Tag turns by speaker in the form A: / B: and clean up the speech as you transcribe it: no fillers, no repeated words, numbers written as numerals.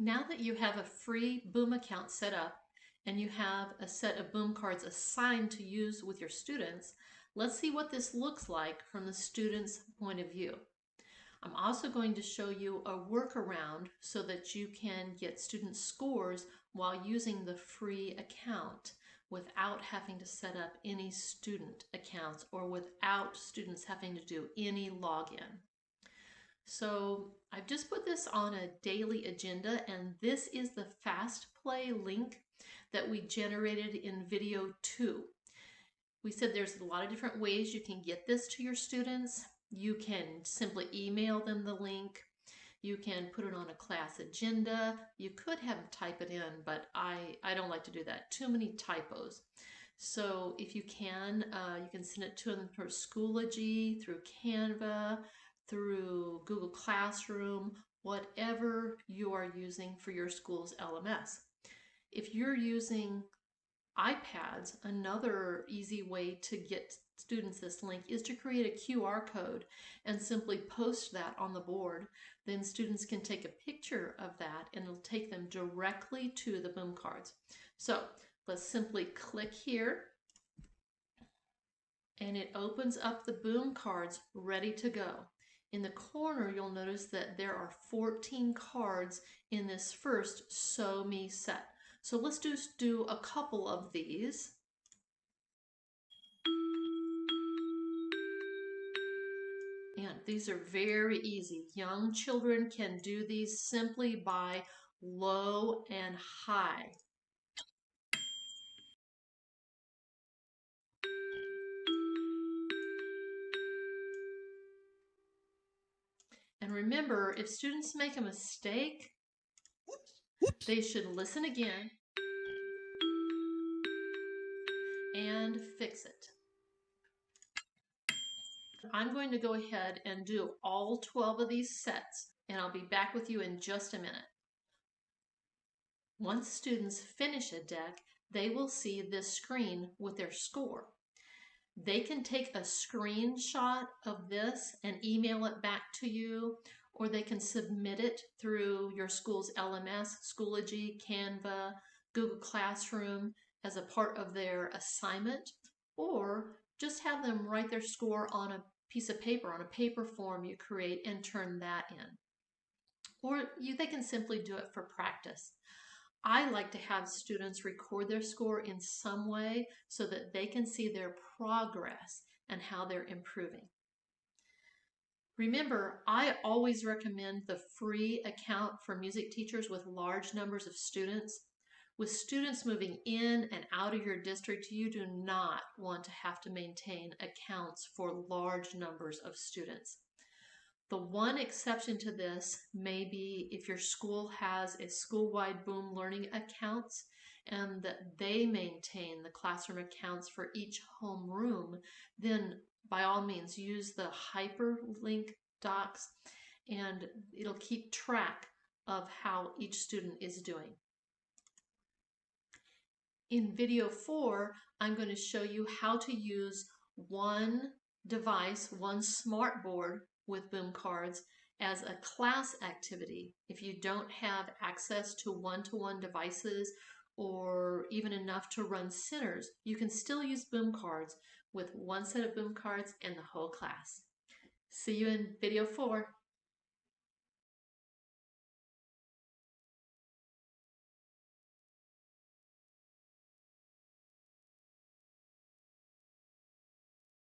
A: Now that you have a free Boom account set up and you have a set of Boom cards assigned to use with your students, let's see what this looks like from the student's point of view. I'm also going to show you a workaround so that you can get student scores while using the free account without having to set up any student accounts or without students having to do any login. So I've just put this on a daily agenda, and this is the fast play link that we generated in video 2. We said there's a lot of different ways you can get this to your students. You can simply email them the link. You can put it on a class agenda. You could have them type it in, but I don't like to do that. Too many typos. So if you can send it to them through Schoology, through Canva, through Google Classroom, whatever you are using for your school's LMS. If you're using iPads, another easy way to get students this link is to create a QR code and simply post that on the board. Then students can take a picture of that and it'll take them directly to the Boom cards. So let's simply click here and it opens up the Boom cards ready to go. In the corner, you'll notice that there are 14 cards in this first Sew Me set. So let's just do a couple of these. And these are very easy. Young children can do these simply by low and high. And remember, if students make a mistake, they should listen again and fix it. I'm going to go ahead and do all 12 of these sets, and I'll be back with you in just a minute. Once students finish a deck, they will see this screen with their score. They can take a screenshot of this and email it back to you, or they can submit it through your school's LMS, Schoology, Canva, Google Classroom as a part of their assignment, or just have them write their score on a piece of paper, on a paper form you create, and turn that in. Or they can simply do it for practice. I like to have students record their score in some way so that they can see their progress and how they're improving. Remember, I always recommend the free account for music teachers with large numbers of students. With students moving in and out of your district, you do not want to have to maintain accounts for large numbers of students. The one exception to this may be if your school has a school-wide Boom Learning accounts and that they maintain the classroom accounts for each homeroom, then by all means use the hyperlink docs and it'll keep track of how each student is doing. In video 4, I'm going to show you how to use one device, one smart board with Boom cards as a class activity. If you don't have access to one-to-one devices or even enough to run centers, you can still use Boom cards with one set of Boom cards and the whole class. See you in video 4.